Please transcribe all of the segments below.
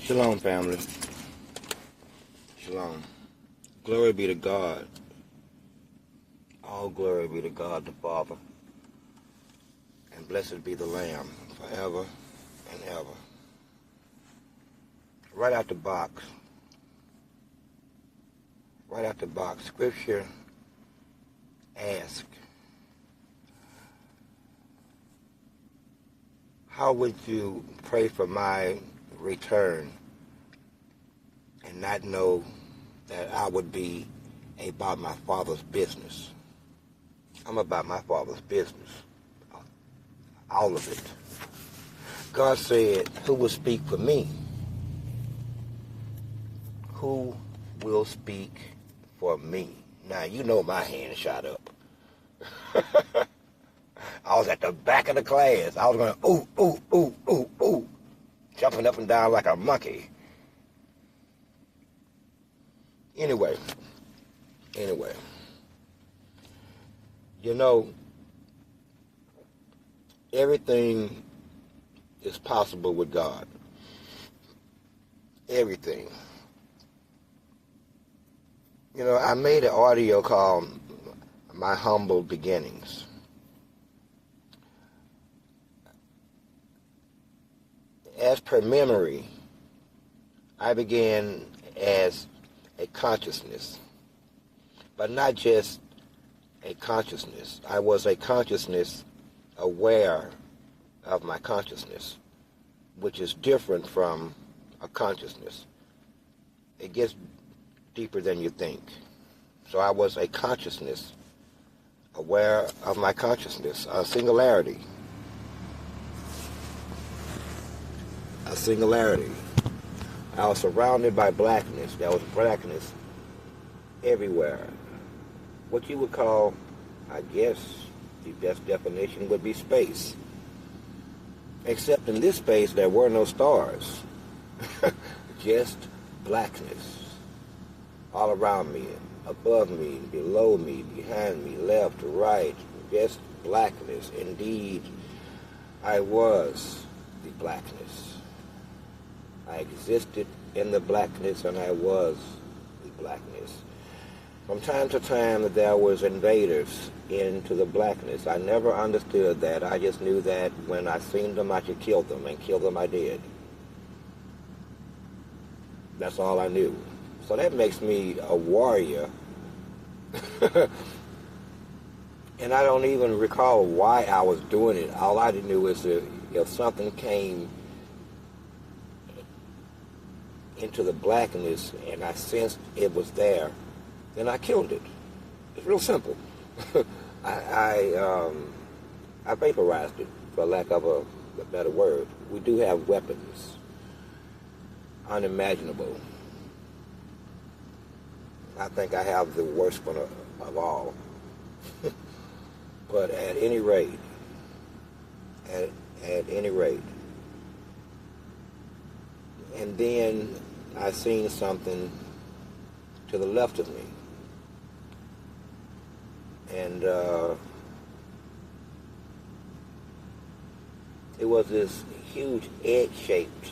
Shalom, family. Shalom. Glory be to God. All glory be to God the Father. And blessed be the Lamb forever and ever. Right out the box, Scripture asks, how would you pray for my return and not know that I would be about my Father's business? I'm about my Father's business. All of it. God said, who will speak for me? Who will speak for me? Now, you know my hand shot up. I was at the back of the class. I was going, ooh, ooh, ooh, ooh, ooh, jumping up and down like a monkey. Anyway, you know, everything is possible with God. Everything. You know, I made an audio called My Humble Beginnings. As per memory, I began as a consciousness, but not just a consciousness. I was a consciousness aware of my consciousness, which is different from a consciousness. It gets deeper than you think. So I was a consciousness aware of my consciousness, a singularity. A singularity. I was surrounded by blackness. There was blackness everywhere. What you would call, I guess, the best definition would be space. Except in this space, there were no stars. Just blackness. All around me, above me, below me, behind me, left, right. Just blackness. Indeed, I was the blackness. I existed in the blackness, and I was the blackness. From time to time, there was invaders into the blackness. I never understood that. I just knew that when I seen them, I should kill them, and kill them I did. That's all I knew. So that makes me a warrior. And I don't even recall why I was doing it. All I knew is that if something came into the blackness and I sensed it was there, then I killed it. It's real simple. I vaporized it, for lack of a better word. We do have weapons, unimaginable. I think I have the worst one of all. But at any rate, and then I seen something to the left of me. And it was this huge egg-shaped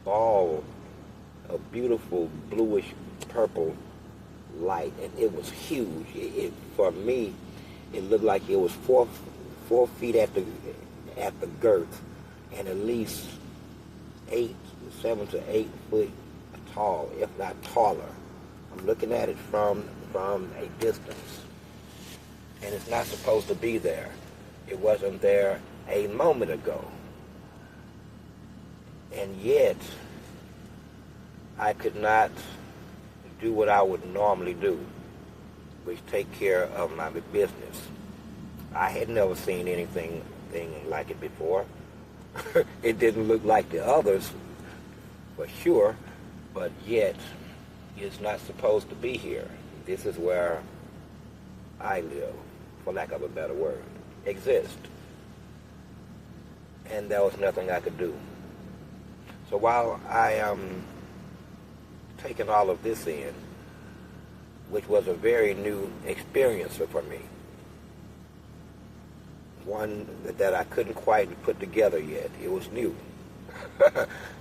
ball of beautiful bluish purple light, and it was huge. For me, it looked like it was 4 feet at the girth, and at least 7 to 8 foot tall, if not taller. I'm looking at it from a distance, and it's not supposed to be there. It wasn't there a moment ago, and yet I could not do what I would normally do, which take care of my business. I had never seen anything like it before. It didn't look like the others, for sure, but yet it's not supposed to be here. This is where I live, for lack of a better word, exist. And there was nothing I could do. So while I am taking all of this in, which was a very new experience for me, one that I couldn't quite put together yet. It was new.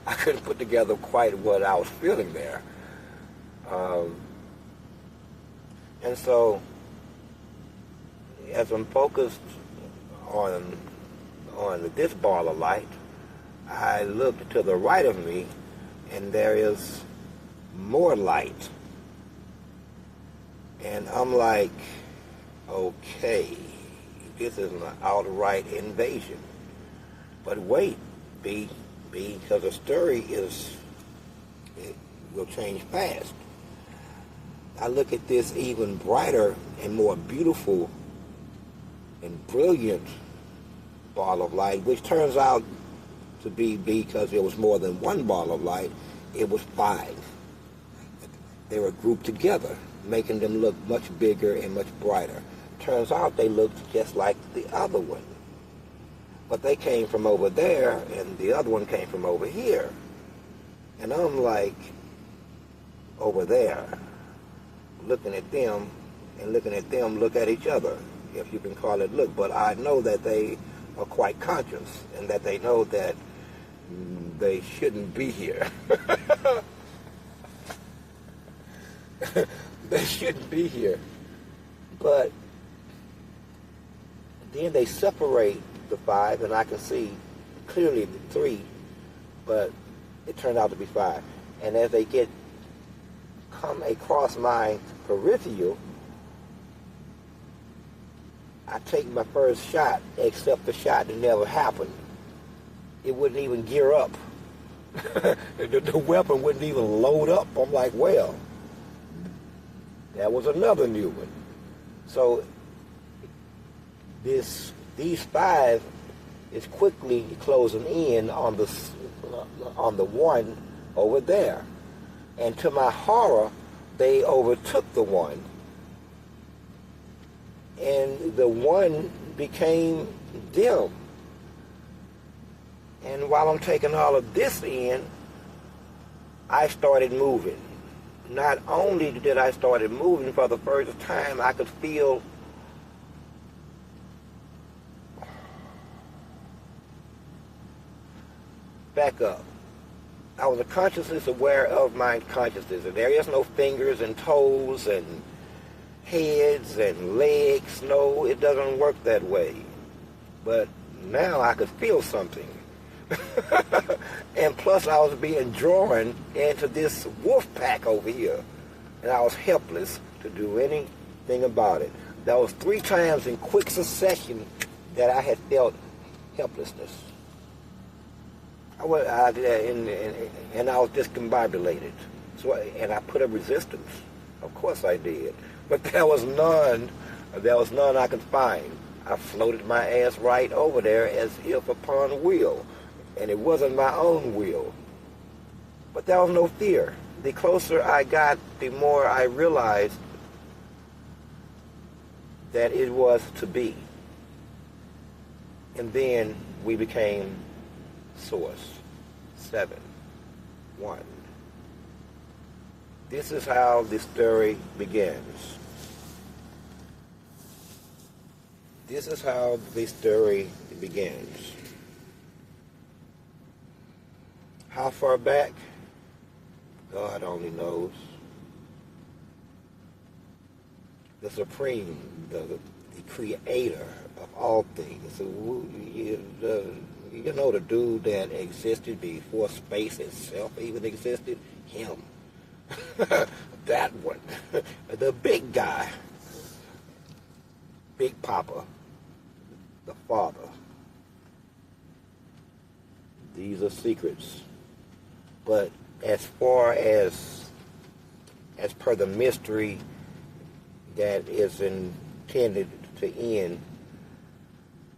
I couldn't put together quite what I was feeling there. And so, as I'm focused on this ball of light, I looked to the right of me, and there is more light. And I'm like, okay, this is an outright invasion. But wait, because the story will change fast. I look at this even brighter and more beautiful and brilliant ball of light, which turns out to be, because there was more than one ball of light, it was 5. They were grouped together, making them look much bigger and much brighter. Turns out they looked just like the other one. But they came from over there, and the other one came from over here. And I'm like, over there, looking at them, and looking at them look at each other, if you can call it look. But I know that they are quite conscious, and that they know that they shouldn't be here. They shouldn't be here. But then they separate the 5, and I can see clearly the 3, but it turned out to be 5. And as they come across my peripheral, I take my first shot, except the shot that never happened. It wouldn't even gear up. The weapon wouldn't even load up. I'm like, well, that was another new one. So these 5 is quickly closing in on the one over there. And to my horror, they overtook the one. And the one became dim. And while I'm taking all of this in, I started moving. Not only did I start moving, for the first time, I could feel back up. I was a consciousness aware of my consciousness, and there is no fingers and toes and heads and legs. No, it doesn't work that way. But now I could feel something. And plus I was being drawn into this wolf pack over here, and I was helpless to do anything about it. That was 3 times in quick succession that I had felt helplessness. And I was discombobulated. And I put up resistance. Of course I did. But there was none I could find. I floated my ass right over there as if upon will. And it wasn't my own will. But there was no fear. The closer I got, the more I realized that it was to be. And then we became Source 7, 1. This is how the story begins. This is how the story begins. How far back? God only knows. The Supreme, the Creator of all things. You know, the dude that existed before space itself even existed? Him. That one. The big guy. Big Papa. The Father. These are secrets. But as far as per the mystery that is intended to end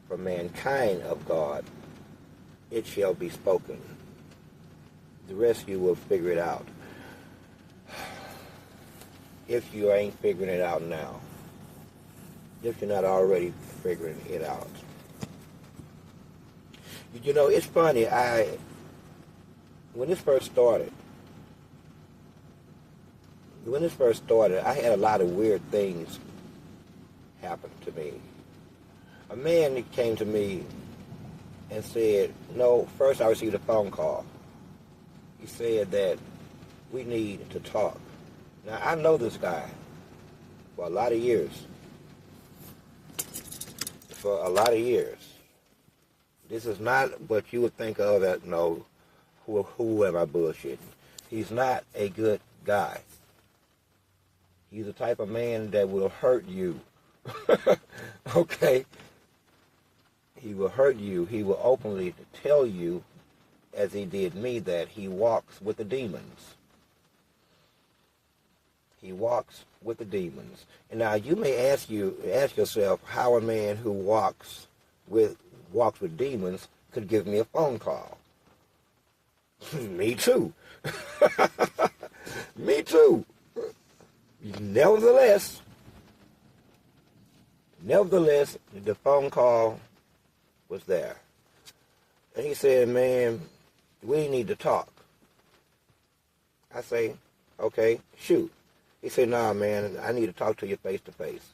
for mankind of God, it shall be spoken. The rest of you will figure it out. If you ain't figuring it out now. If you're not already figuring it out. You know, it's funny, when this first started, I had a lot of weird things happen to me. A man came to me and said, no, first I received a phone call. He said that we need to talk. Now, I know this guy for a lot of years. For a lot of years. This is not what you would think of as, no, who am I bullshitting? He's not a good guy. He's the type of man that will hurt you. Okay? He will hurt you. He will openly tell you, as he did me, that he walks with the demons. He walks with the demons. And now you may ask yourself how a man who walks with demons could give me a phone call. Me too. Me too. Nevertheless, the phone call was there. And he said, man, we need to talk. I say, okay, shoot. He said, nah, man, I need to talk to you face to face.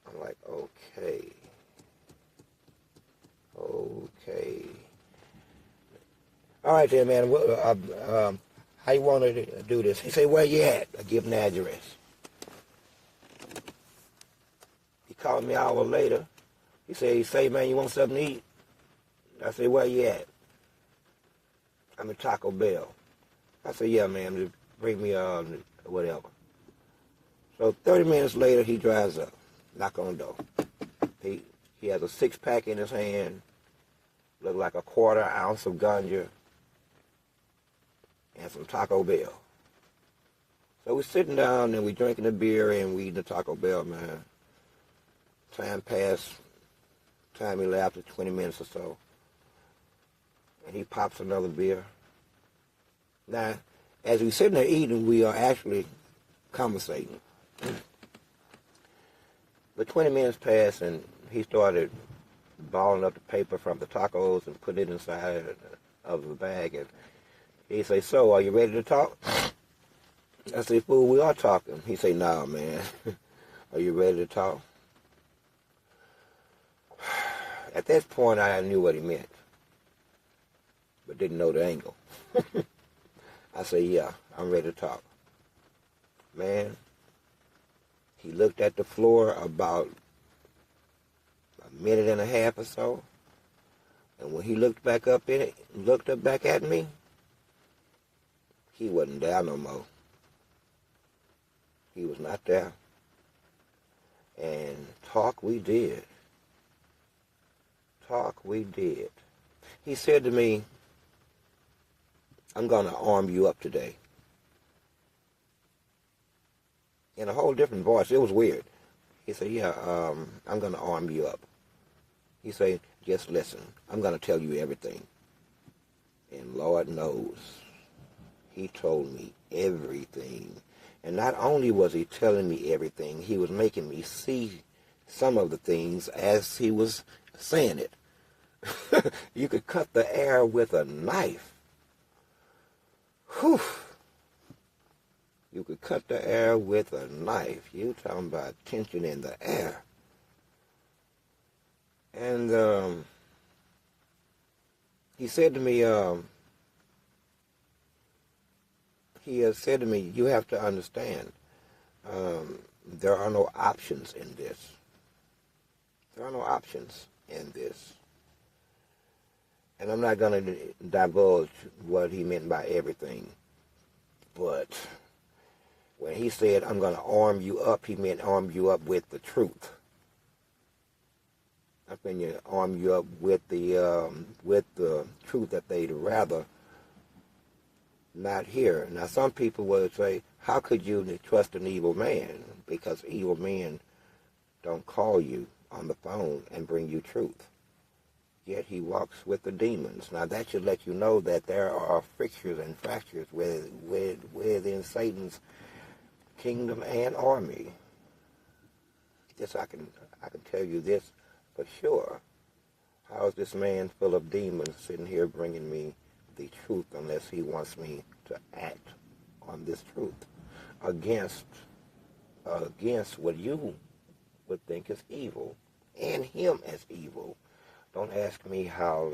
I'm like, okay. All right then, man, how you want to do this? He said, where you at? I give him the address. He called me an hour later. He said, man, you want something to eat? I said, where you at? I'm at Taco Bell. I said, yeah, man, just bring me whatever. So 30 minutes later, he drives up, knock on the door. He has a 6-pack in his hand, look like a 1/4 ounce of ganja, and some Taco Bell. So we're sitting down and we're drinking the beer and we eating the Taco Bell, man. Time passed, time elapsed 20 minutes or so. And he pops another beer. Now, as we're sitting there eating, we are actually conversating. But 20 minutes passed and he started balling up the paper from the tacos and putting it inside of the bag. And he say, so, are you ready to talk? I say, fool, we are talking. He say, nah, man. Are you ready to talk? At that point, I knew what he meant, but didn't know the angle. I say, yeah, I'm ready to talk. Man, he looked at the floor about a minute and a half or so, and when he looked back up back at me, he wasn't there no more. He was not there. And talk we did. He said to me, I'm going to arm you up today. In a whole different voice. It was weird. He said, yeah, I'm going to arm you up. He said, just listen. I'm going to tell you everything. And Lord knows, he told me everything. And not only was he telling me everything, he was making me see some of the things as he was saying it. You could cut the air with a knife. Whew. You could cut the air with a knife. You talking about tension in the air. And he said to me, you have to understand, there are no options in this. There are no options in this. And I'm not going to divulge what he meant by everything. But when he said, I'm going to arm you up, he meant arm you up with the truth. I'm going to arm you up with the truth that they'd rather not hear. Now, some people would say, how could you trust an evil man? Because evil men don't call you on the phone and bring you truth. Yet he walks with the demons. Now, that should let you know that there are fixtures and fractures within Satan's kingdom and army. Yes, I can tell you this for sure. How is this man full of demons sitting here bringing me the truth unless he wants me to act on this truth against what you would think is evil and him as evil? Don't ask me how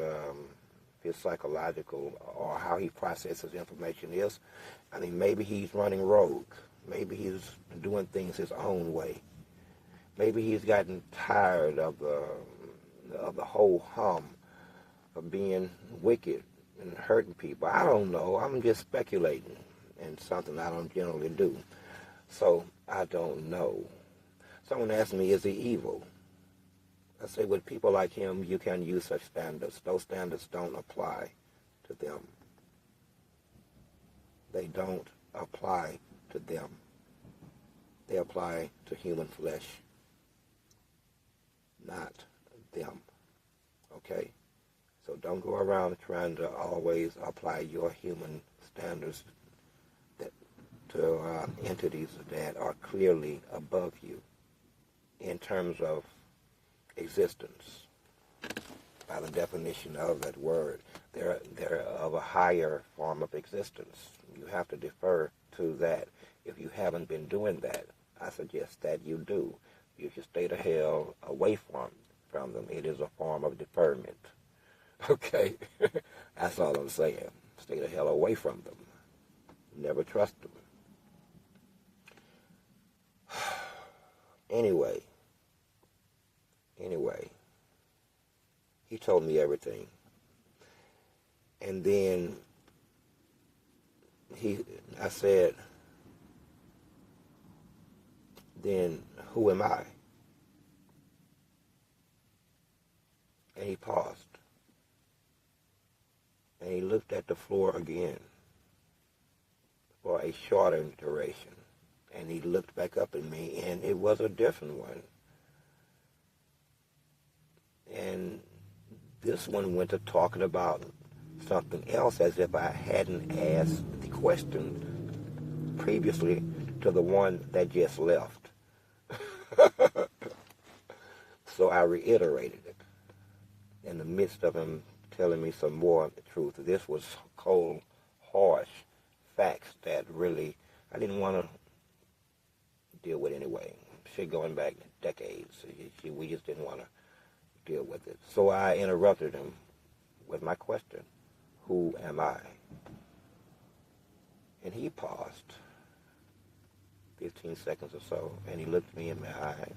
his psychological or how he processes information is. I mean, maybe he's running rogue. Maybe he's doing things his own way. Maybe he's gotten tired of the whole hum of being wicked and hurting people. I don't know. I'm just speculating, and something I don't generally do. So I don't know. Someone asked me, is he evil? I say, with people like him, you can use such standards. Those standards don't apply to them. They don't apply to them. They apply to human flesh, not them. Okay? So don't go around trying to always apply your human standards to entities that are clearly above you in terms of existence. By the definition of that word, they're of a higher form of existence. You have to defer to that. If you haven't been doing that, I suggest that you do. You should stay the hell away from them. It is a form of deferment. Okay? That's all I'm saying. Stay the hell away from them. Never trust them. Anyway, he told me everything. And then I said, then who am I? And he paused. And he looked at the floor again for a shorter duration. And he looked back up at me, and it was a different one. And this one went to talking about something else as if I hadn't asked the question previously to the one that just left. So I reiterated it in the midst of him telling me some more truth. This was cold, harsh facts that really I didn't want to deal with anyway. Shit going back decades. We just didn't want to deal with it. So I interrupted him with my question, who am I? And he paused 15 seconds or so, and he looked me in my eyes,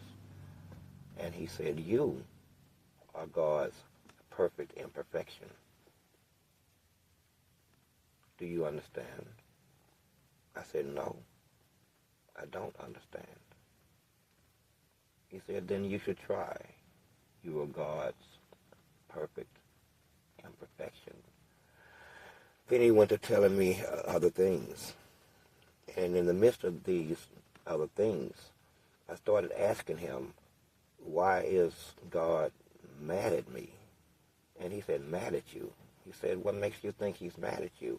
and he said, you are God's perfect imperfection. Do you understand? I said, no, I don't understand. He said, then you should try. You are God's perfect imperfection. Then he went to telling me other things. And in the midst of these other things, I started asking him, why is God mad at me? And he said, mad at you? He said, what makes you think he's mad at you?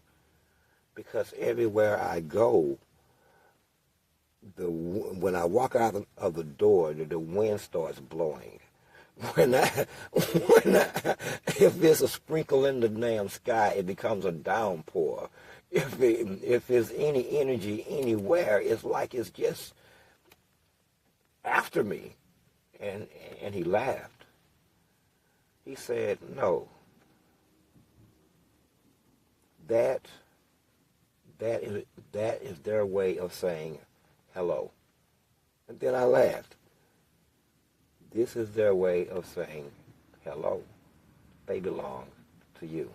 Because everywhere I go, when I walk out of the door, the wind starts blowing. If there's a sprinkle in the damn sky, it becomes a downpour. If there's any energy anywhere, it's like it's just after me. And he laughed. He said, no, that is their way of saying hello. And then I laughed. This is their way of saying hello. They belong to you.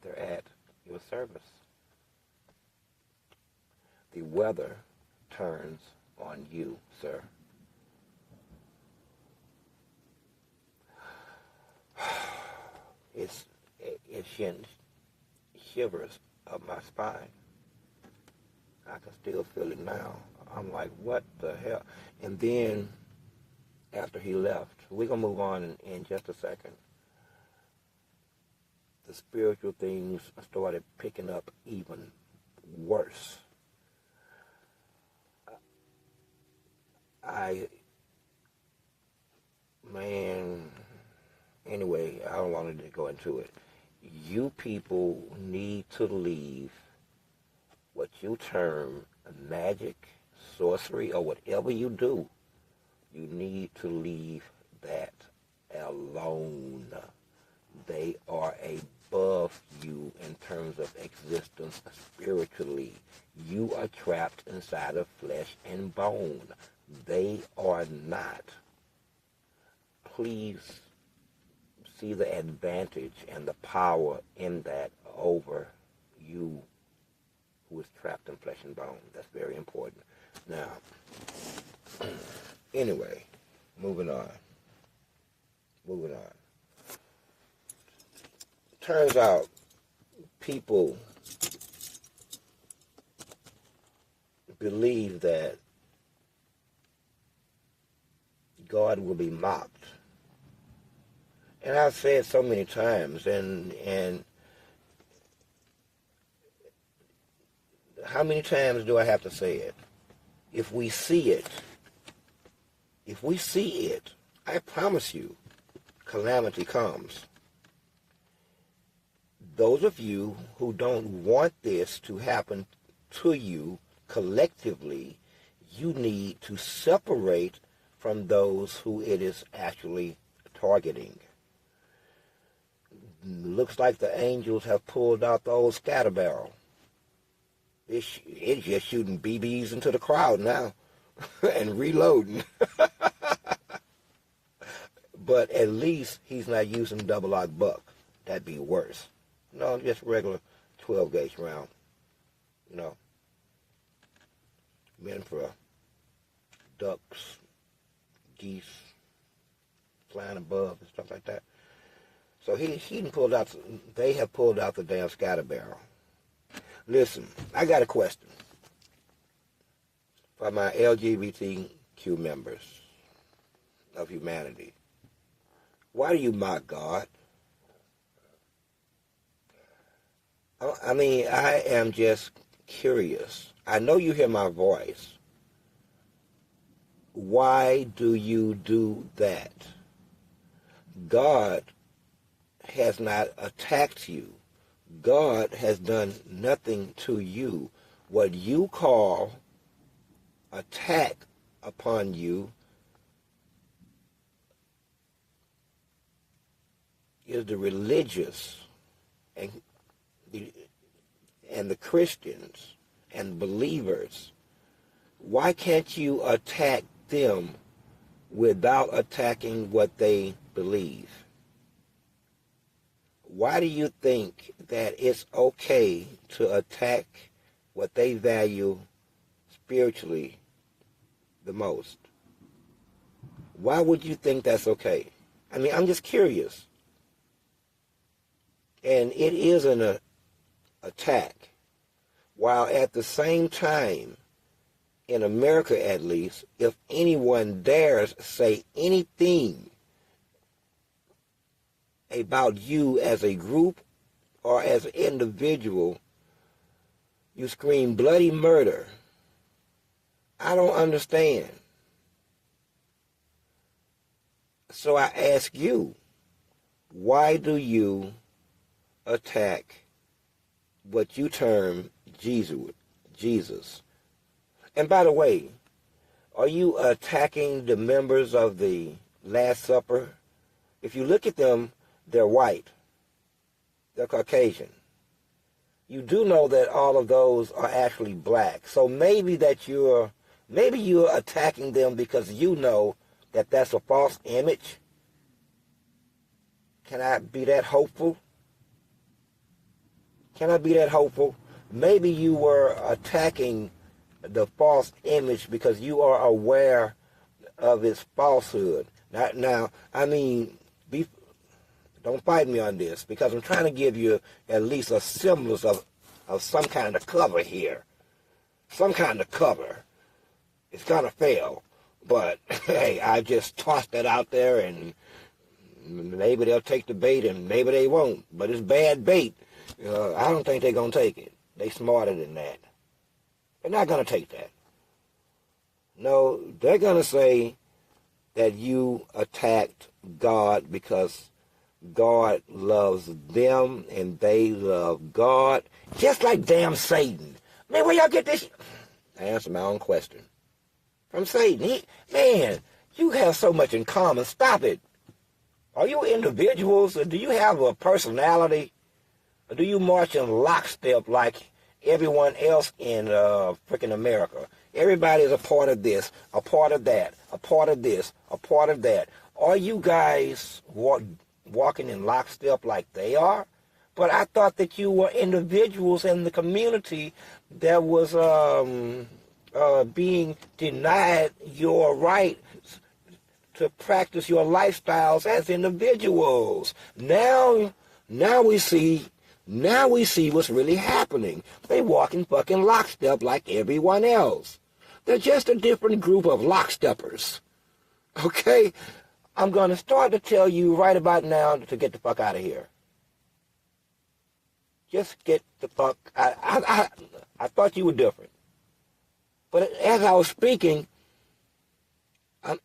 They're at your service. The weather turns on you, sir. It sends shivers up my spine. I can still feel it now. I'm like, what the hell? And then, after he left, we're going to move on in just a second. The spiritual things started picking up even worse. Anyway, I don't want to go into it. You people need to leave what you term magic, sorcery, or whatever you do. You need to leave that alone. They are above you in terms of existence spiritually. You are trapped inside of flesh and bone. They are not. Please see the advantage and the power in that over you who is trapped in flesh and bone. That's very important. Now, anyway, moving on. Turns out people believe that God will be mocked. And I've said so many times, and how many times do I have to say it? If we see it, I promise you, calamity comes. Those of you who don't want this to happen to you collectively, you need to separate from those who it is actually targeting. Looks like the angels have pulled out the old scatter barrel. It's just shooting BBs into the crowd now and reloading. But at least he's not using double-aught buck. That'd be worse. No, just regular 12-gauge round. You know, meant for ducks, geese, flying above and stuff like that. So they have pulled out the damn scatter barrel. Listen, I got a question for my LGBTQ members of humanity. Why do you mock God? I mean, I am just curious. I know you hear my voice. Why do you do that? God has not attacked you. God has done nothing to you. What you call attack upon you is the religious and the Christians and believers. Why can't you attack them without attacking what they believe? Why do you think that it's okay to attack what they value spiritually the most? Why would you think that's okay? I mean, I'm just curious. And it is an attack. While at the same time, in America at least, if anyone dares say anything about you as a group or as an individual, you scream bloody murder. I don't understand. So I ask you, why do you attack what you term Jesus? And by the way, are you attacking the members of the Last Supper? If you look at them, they're white. They're Caucasian. You do know that all of those are actually black. So maybe you're attacking them because you know that that's a false image. Can I be that hopeful? Maybe you were attacking the false image because you are aware of its falsehood. Now, I mean, don't fight me on this, because I'm trying to give you at least a semblance of some kind of cover here. Some kind of cover. It's going to fail. But, hey, I just tossed that out there, and maybe they'll take the bait and maybe they won't. But it's bad bait. I don't think they're going to take it. They smarter than that. They're not going to take that. No, they're going to say that you attacked God because God loves them and they love God. Just like damn Satan. Man, where y'all get this? I answer my own question. From Satan. Man, you have so much in common. Stop it. Are you individuals, or do you have a personality, or do you march in lockstep like everyone else in freaking America? Everybody is a part of this, a part of that, a part of this, a part of that. Are you guys walking in lockstep like they are? But I thought that you were individuals in the community that was being denied your right to practice your lifestyles as individuals. Now we see what's really happening. They walk in fucking lockstep like everyone else. They're just a different group of locksteppers. Okay? I'm going to start to tell you right about now to get the fuck out of here. Just get the fuck... I thought you were different. But as I was speaking, I'm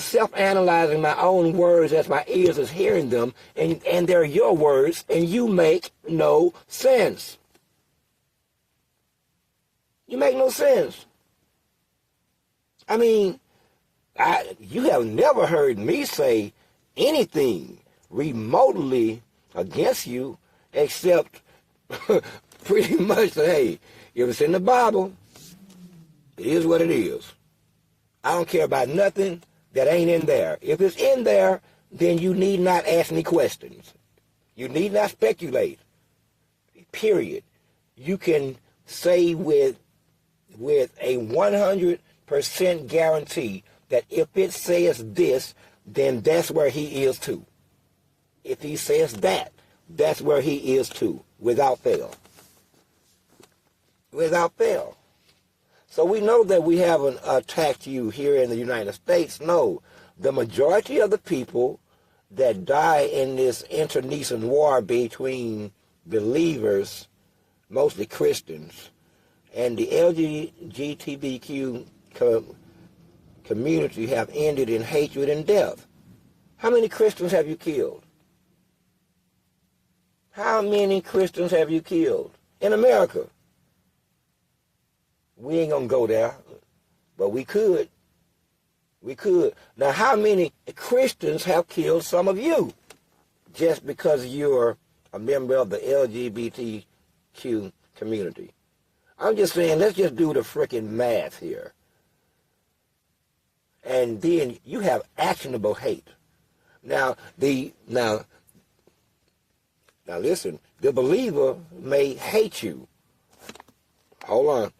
self-analyzing my own words as my ears is hearing them, and they're your words, and you make no sense. You make no sense. I mean, you have never heard me say anything remotely against you, except pretty much say, hey, if it's in the Bible, it is what it is. I don't care about nothing that ain't in there. If it's in there, then you need not ask any questions. You need not speculate. Period. You can say with a 100% guarantee that if it says this, then that's where he is too. If he says that, that's where he is too, without fail. Without fail. So we know that we haven't attacked you here in the United States. No, the majority of the people that die in this internecine war between believers, mostly Christians, and the LGBTQ community have ended in hatred and death. How many Christians have you killed? How many Christians have you killed in America? We ain't gonna go there, but we could. We could. Now, how many Christians have killed some of you just because you're a member of the LGBTQ community? I'm just saying, let's just do the frickin' math here. And then you have actionable hate. Now listen, the believer may hate you. Hold on.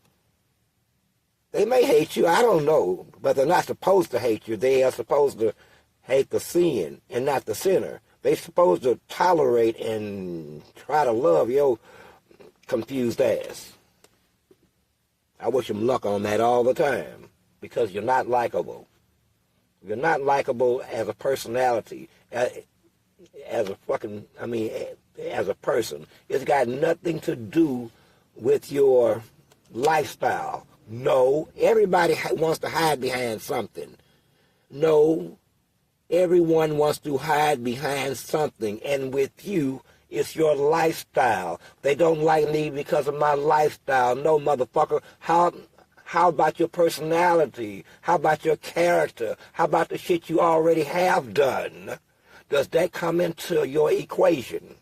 They may hate you, I don't know, but they're not supposed to hate you. They are supposed to hate the sin and not the sinner. They're supposed to tolerate and try to love your confused ass. I wish them luck on that all the time, because you're not likable. You're not likable as a personality, as a person. It's got nothing to do with your lifestyle. No, everybody wants to hide behind something. No, everyone wants to hide behind something, and with you, it's your lifestyle. They don't like me because of my lifestyle. No, motherfucker. How about your personality? How about your character? How about the shit you already have done? Does that come into your equation?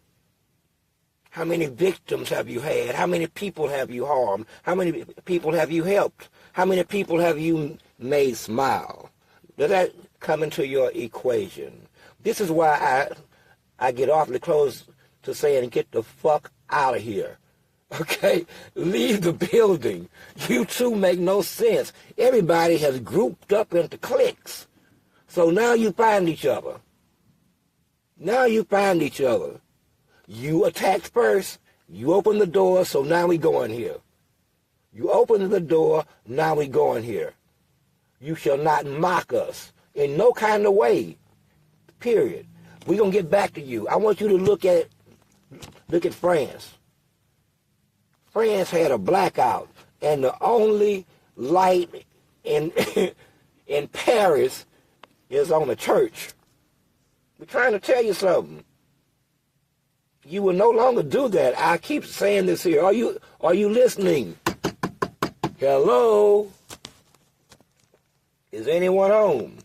How many victims have you had? How many people have you harmed? How many people have you helped? How many people have you made smile? Does that come into your equation? This is why I get awfully close to saying, get the fuck out of here. Okay? Leave the building. You two make no sense. Everybody has grouped up into cliques. So now you find each other. You attacked first. You opened the door, so now we go in here. You opened the door, now we go in here. You shall not mock us in no kind of way. Period. We're going to get back to you. I want you to look at France. France had a blackout, and the only light in in Paris is on a church. We're trying to tell you something. You will no longer do that. I keep saying this here. Are you listening? Hello? Is anyone home?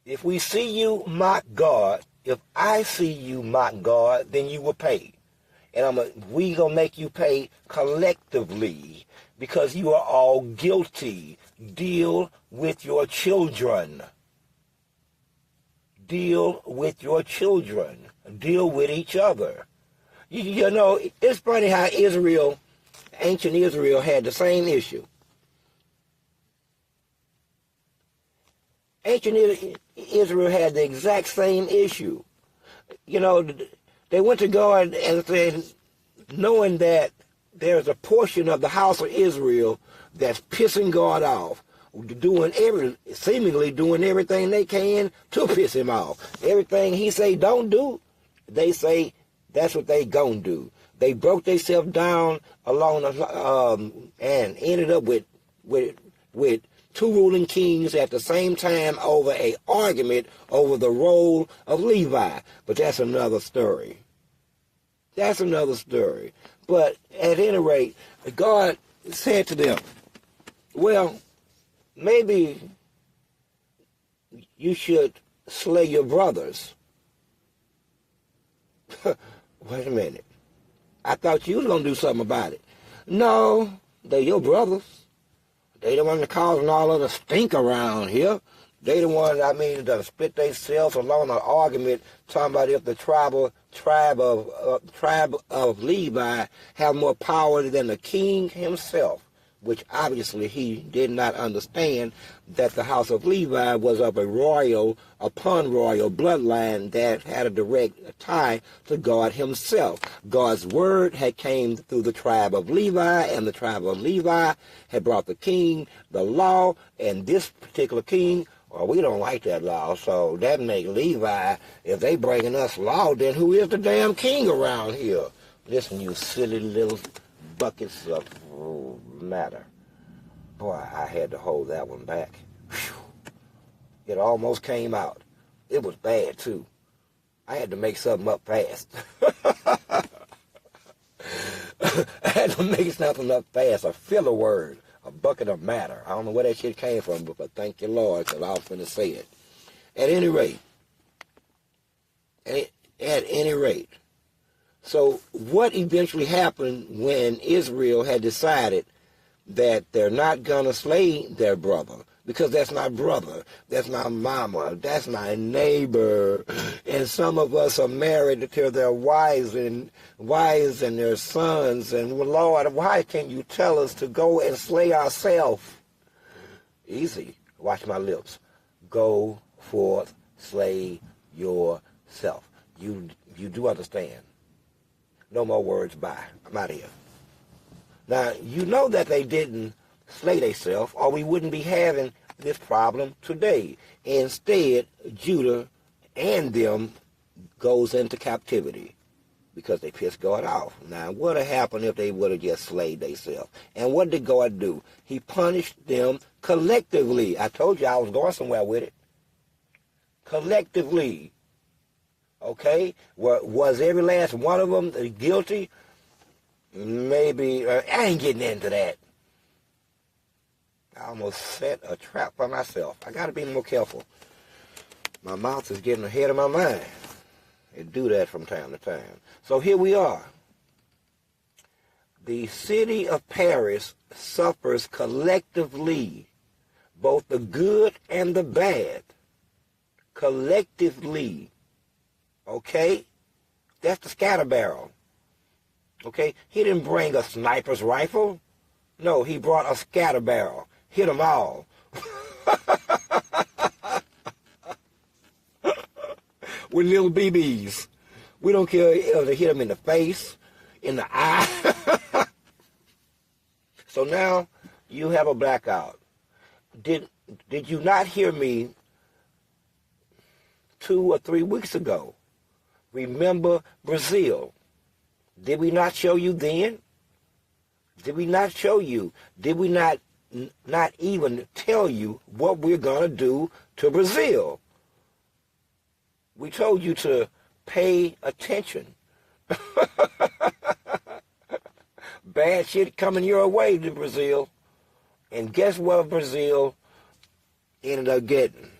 If we see you mock God, if I see you mock God, then you will pay. And we gonna make you pay collectively because you are all guilty. Deal with your children. Deal with your children. Deal with each other. You know, it's funny how Israel, ancient Israel, had the same issue. Ancient Israel had the exact same issue. You know, they went to God and said, knowing that there's a portion of the house of Israel that's pissing God off, seemingly doing everything they can to piss him off. Everything he say don't do, they say that's what they gonna do. They broke themselves down along the, and ended up with two ruling kings at the same time over an argument over the role of Levi. But that's another story. That's another story. But at any rate, God said to them, well, maybe you should slay your brothers. Wait a minute. I thought you was going to do something about it. No, they're your brothers. They the ones causing all of the stink around here. They the ones, that split themselves along an argument talking about if the tribe of Levi have more power than the king himself, which obviously he did not understand that the house of Levi was of a royal bloodline that had a direct tie to God himself. God's word had came through the tribe of Levi, and the tribe of Levi had brought the king the law, and this particular king, well, we don't like that law, so that make Levi, if they bringing us law, then who is the damn king around here? Listen, you silly little buckets of matter. Boy, I had to hold that one back. Whew. It almost came out. It was bad, too. I had to make something up fast. I had to make something up fast, a filler word, a bucket of matter. I don't know where that shit came from, but thank you, Lord, because I was finna say it. At any rate, so what eventually happened when Israel had decided that they're not going to slay their brother, because that's my brother, that's my mama, that's my neighbor, and some of us are married to their wives and their sons, and well, Lord, why can't you tell us to go and slay ourselves? Easy. Watch my lips. Go forth, slay yourself. You do understand. No more words, bye. I'm out of here. Now, you know that they didn't slay themselves, or we wouldn't be having this problem today. Instead, Judah and them goes into captivity because they pissed God off. Now, what would have happened if they would have just slayed themselves? And what did God do? He punished them collectively. I told you I was going somewhere with it. Collectively. Okay? Was every last one of them guilty? Maybe. I ain't getting into that. I almost set a trap for myself. I got to be more careful. My mouth is getting ahead of my mind. It do that from time to time. So here we are. The city of Paris suffers collectively, both the good and the bad. Collectively. Okay? That's the scatter barrel. Okay? He didn't bring a sniper's rifle. No, he brought a scatter barrel. Hit them all. With little BBs. We don't care if they hit them in the face, in the eye. So now you have a blackout. Did you not hear me 2 or 3 weeks ago? Remember Brazil. Did we not show you then? Did we not show you? Did we not even tell you what we're going to do to Brazil? We told you to pay attention. Bad shit coming your way to Brazil. And guess what Brazil ended up getting?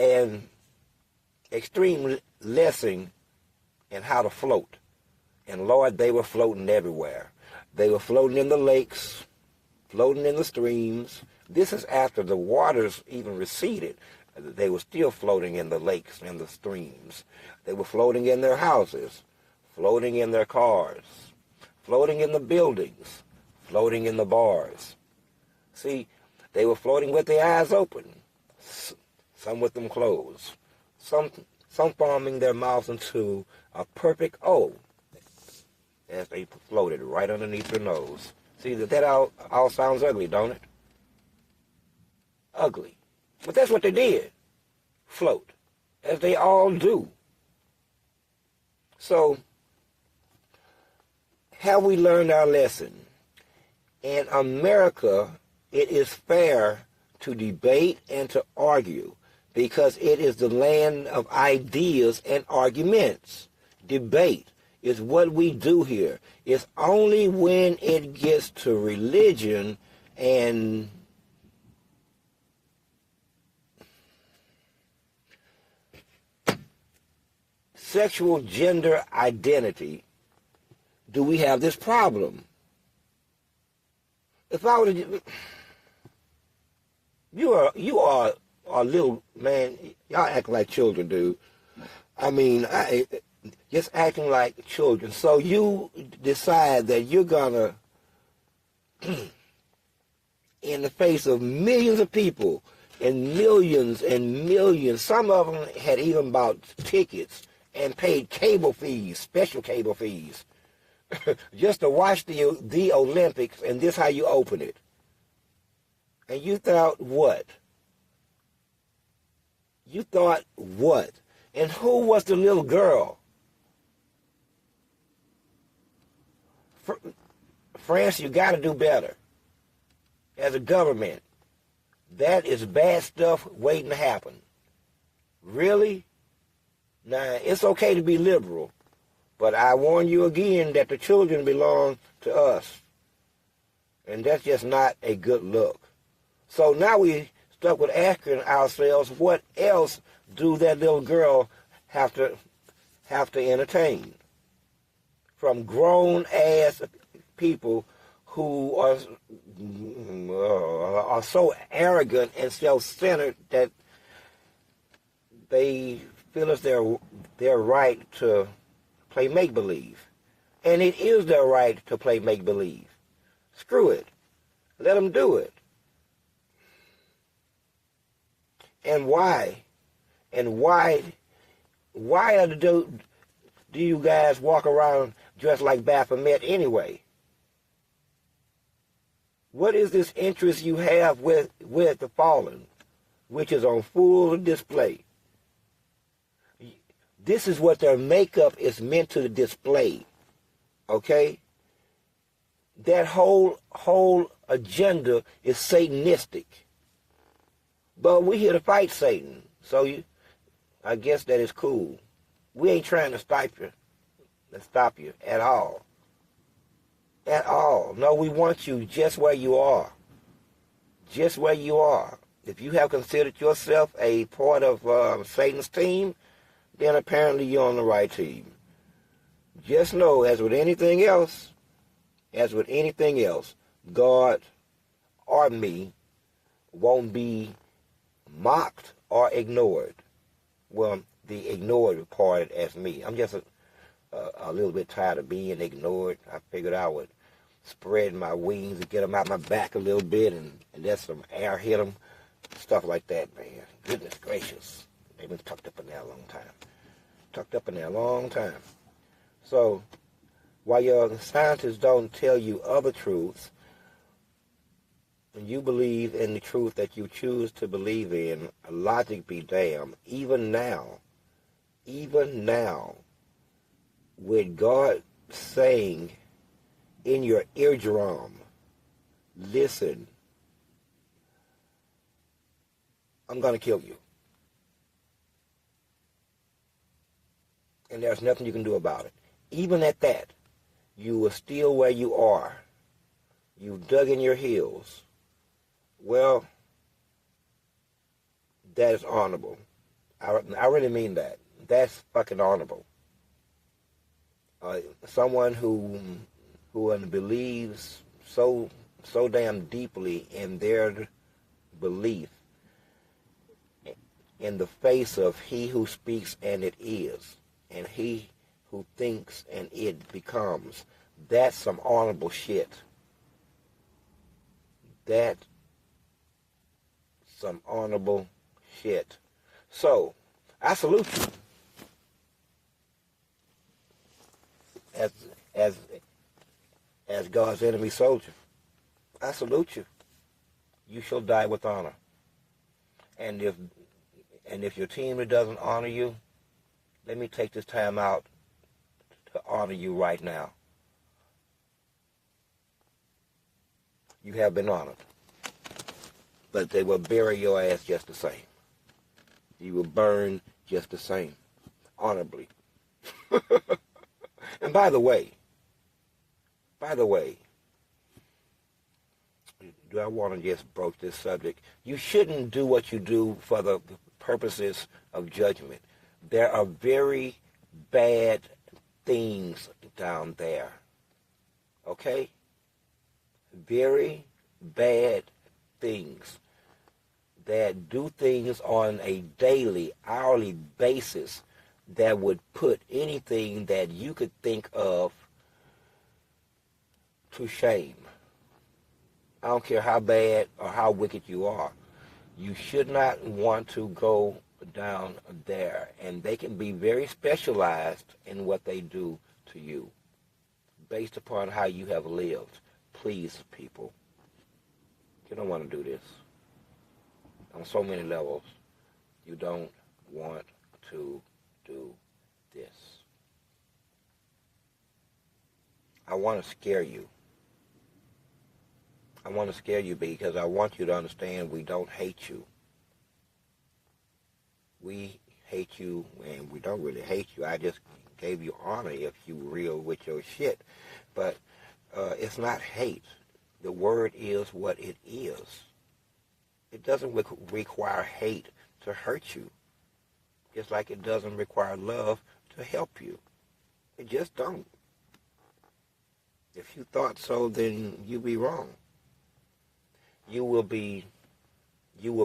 an extreme lesson in how to float. And Lord, they were floating everywhere. They were floating in the lakes, floating in the streams. This is after the waters even receded. They were still floating in the lakes and the streams. They were floating in their houses, floating in their cars, floating in the buildings, floating in the bars. See, they were floating with their eyes open, some with them closed, some forming their mouths into a perfect O as they floated right underneath their nose. See, that all sounds ugly, don't it? Ugly. But that's what they did, float, as they all do. So, have we learned our lesson? In America, it is fair to debate and to argue because it is the land of ideas and arguments. Debate is what we do here. It's only when it gets to religion and sexual gender identity do we have this problem. If I were to, you are a little man. Y'all act like children do. I mean, just acting like children. So you decide that you're gonna, in the face of millions of people and millions, some of them had even bought tickets and paid cable fees, special cable fees, just to watch the Olympics, and this how you open it. And you thought what? You thought what? And who was the little girl? France, you got to do better. As a government, that is bad stuff waiting to happen. Really? Now, it's okay to be liberal, but I warn you again that the children belong to us. And that's just not a good look. So now we stuck with asking ourselves, what else do that little girl have to entertain? From grown-ass people who are so arrogant and self-centered that they feel it's their right to play make-believe. And it is their right to play make-believe. Screw it. Let them do it. And why? And why do you guys walk around dressed like Baphomet anyway? What is this interest you have with the fallen, which is on full display? This is what their makeup is meant to display, okay? That whole agenda is Satanistic. But we're here to fight Satan, so I guess that is cool. We ain't trying to stop you at all. At all. No, we want you just where you are. Just where you are. If you have considered yourself a part of Satan's team, then apparently you're on the right team. Just know, as with anything else, God or me won't be mocked or ignored. Well, the ignored part as me. I'm just a little bit tired of being ignored. I figured I would spread my wings and get them out my back a little bit and let some air hit them. Stuff like that, man. Goodness gracious. They've been tucked up in there a long time. So, while your scientists don't tell you other truths, when you believe in the truth that you choose to believe in, logic be damned. Even now, with God saying in your eardrum, listen, I'm going to kill you. And there's nothing you can do about it. Even at that, you are still where you are. You've dug in your heels. Well, that is honorable. I really mean that. That's fucking honorable. Someone who believes so damn deeply in their belief in the face of he who speaks and it is, and he who thinks and it becomes. That's some honorable shit. That's some honorable shit. So, I salute you as as God's enemy soldier. I salute you. You shall die with honor. And if your team doesn't honor you, let me take this time out to honor you right now. You have been honored. But they will bury your ass just the same. You will burn just the same. Honorably. And by the way, do I want to just broach this subject? You shouldn't do what you do for the purposes of judgment. There are very bad things down there. Okay? Very bad things that do things on a daily, hourly basis that would put anything that you could think of to shame. I don't care how bad or how wicked you are. You should not want to go down there. And they can be very specialized in what they do to you based upon how you have lived. Please, people, you don't want to do this. On so many levels, you don't want to do this. I want to scare you. I want to scare you because I want you to understand we don't hate you. We hate you, and we don't really hate you. I just gave you honor if you real with your shit. But it's not hate. The word is what it is. It doesn't require hate to hurt you. Just like it doesn't require love to help you. It just don't. If you thought so, then you be wrong. You will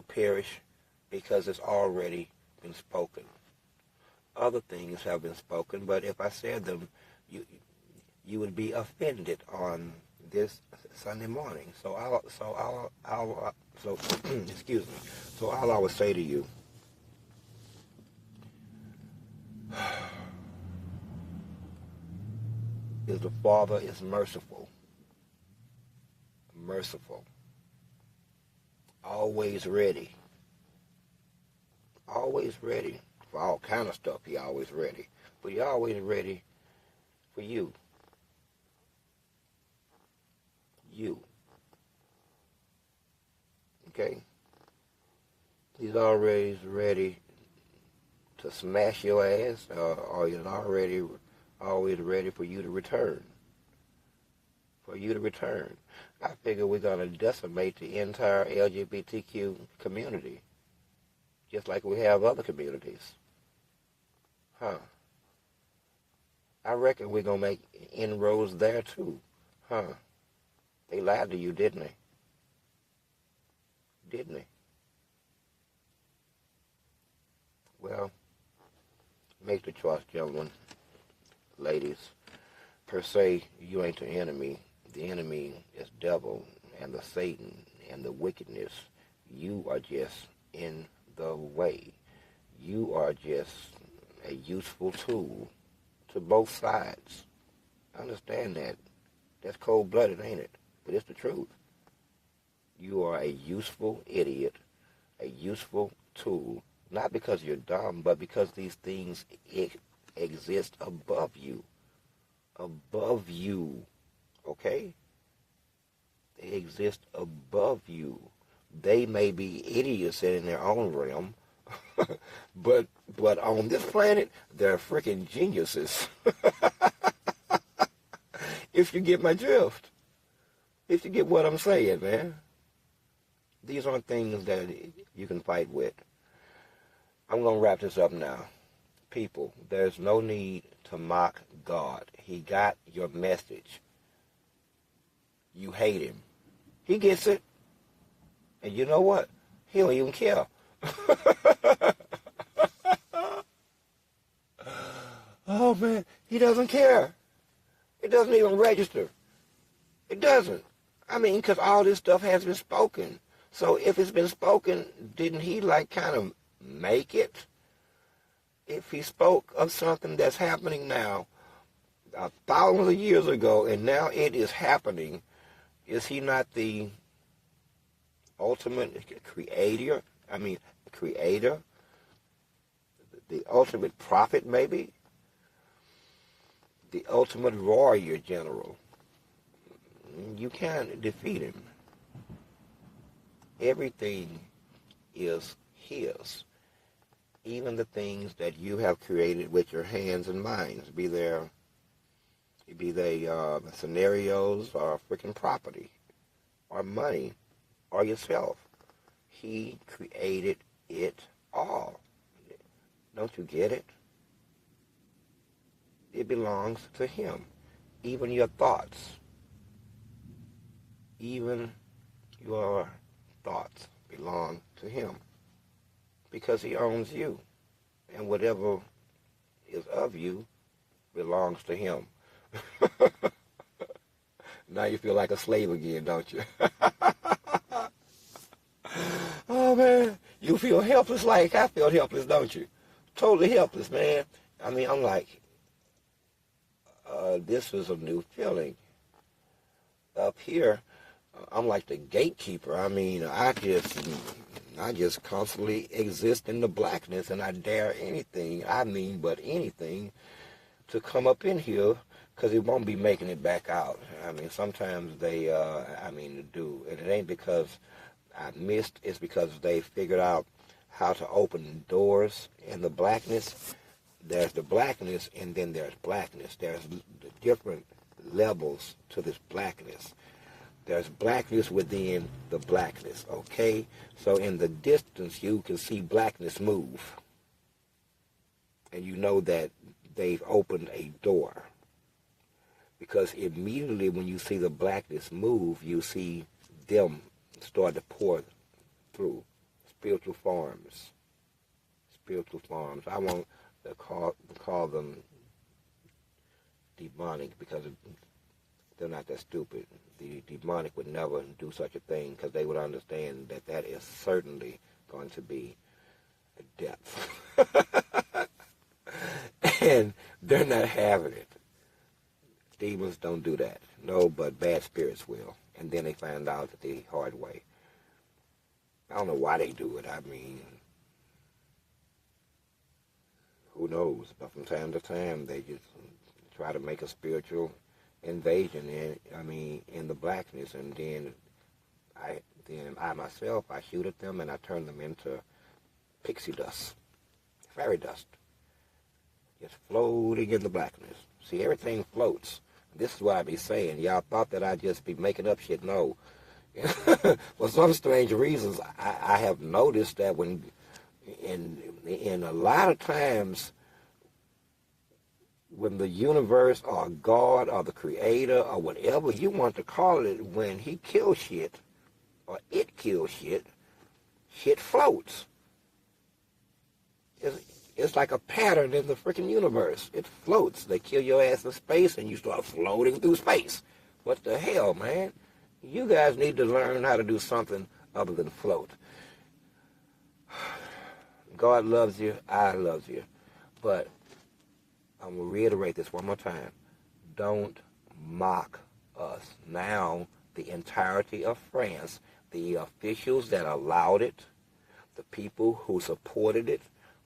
perish because it's already been spoken. Other things have been spoken, but if I said them, you would be offended on this Sunday morning. So excuse me. So all I would say to you is the Father is merciful. Merciful. Always ready. Always ready. For all kind of stuff, He always ready. But He always ready for you. You. Okay? He's always ready to smash your ass, or He's always ready for you to return. For you to return. I figure we're going to decimate the entire LGBTQ community, just like we have other communities. Huh. I reckon we're going to make inroads there too. Huh. They lied to you, didn't they? Didn't they? Well, make the choice, gentlemen, ladies. Per se, you ain't the enemy. The enemy is devil and the Satan and the wickedness. You are just in the way. You are just a useful tool to both sides. Understand that. That's cold-blooded, ain't it? But it's the truth. You are a useful idiot, a useful tool, not because you're dumb, but because these things exist above you. Above you. Okay? They exist above you. They may be idiots in their own realm, but on this planet, they're freaking geniuses. If you get my drift. If you get what I'm saying, man. These aren't things that you can fight with. I'm going to wrap this up now. People, there's no need to mock God. He got your message. You hate him. He gets it. And you know what? He don't even care. Oh, man. He doesn't care. It doesn't even register. It doesn't. I mean, because all this stuff has been spoken. So if it's been spoken, didn't he like kind of make it? If he spoke of something that's happening now, thousands of years ago, and now it is happening, is he not the ultimate creator? I mean, creator? The ultimate prophet, maybe? The ultimate warrior general. You can't defeat him. Everything is his. Even the things that you have created with your hands and minds, be they scenarios or freaking property or money or yourself. He created it all. Don't you get it? It belongs to him. Even your thoughts. Even your thoughts belong to him. Because he owns you. And whatever is of you belongs to him. Now you feel like a slave again, don't you? Oh, man. You feel helpless like I felt helpless, don't you? Totally helpless, man. I mean, I'm like, this is a new feeling. Up here, I'm like the gatekeeper. I mean, I just constantly exist in the blackness, and I dare anything, but anything, to come up in here, because it won't be making it back out. I mean, sometimes they, do. And it ain't because I missed, it's because they figured out how to open doors in the blackness. There's the blackness, and then there's blackness. There's the different levels to this blackness. There's blackness within the blackness, okay? So in the distance, you can see blackness move. And you know that they've opened a door. Because immediately when you see the blackness move, you see them start to pour through. Spiritual forms. Spiritual forms. I want to call them demonic because they're not that stupid. The demonic would never do such a thing because they would understand that that is certainly going to be a death. And they're not having it. Demons don't do that. No, but bad spirits will. And then they find out that the hard way. I don't know why they do it. I mean, who knows? But from time to time, they just try to make a spiritual invasion in the blackness, and then I myself, I shoot at them and I turn them into pixie dust, fairy dust, just floating in the blackness. See, everything floats. This is what I be saying. Y'all thought that I'd just be making up shit. No. For some strange reasons, I have noticed that when in a lot of times when the universe or God or the creator or whatever you want to call it, when he kills shit or it kills shit, shit floats. It's like a pattern in the freaking universe. It floats. They kill your ass in space and you start floating through space. What the hell, man? You guys need to learn how to do something other than float. God loves you. I love you. But I'm going to reiterate this one more time. Don't mock us. Now, the entirety of France, the officials that allowed it, the people who supported it,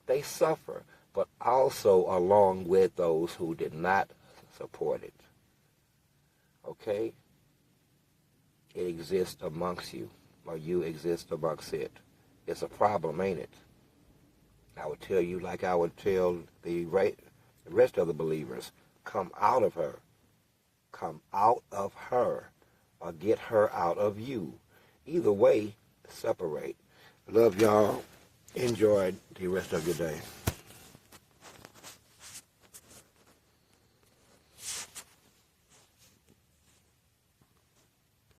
they suffer, but also along with those who did not support it. Okay? It exists amongst you, or you exist amongst it. It's a problem, ain't it? I would tell you like I would tell the rest of the believers, come out of her. Come out of her, or get her out of you. Either way, separate. Love y'all. Enjoy the rest of your day.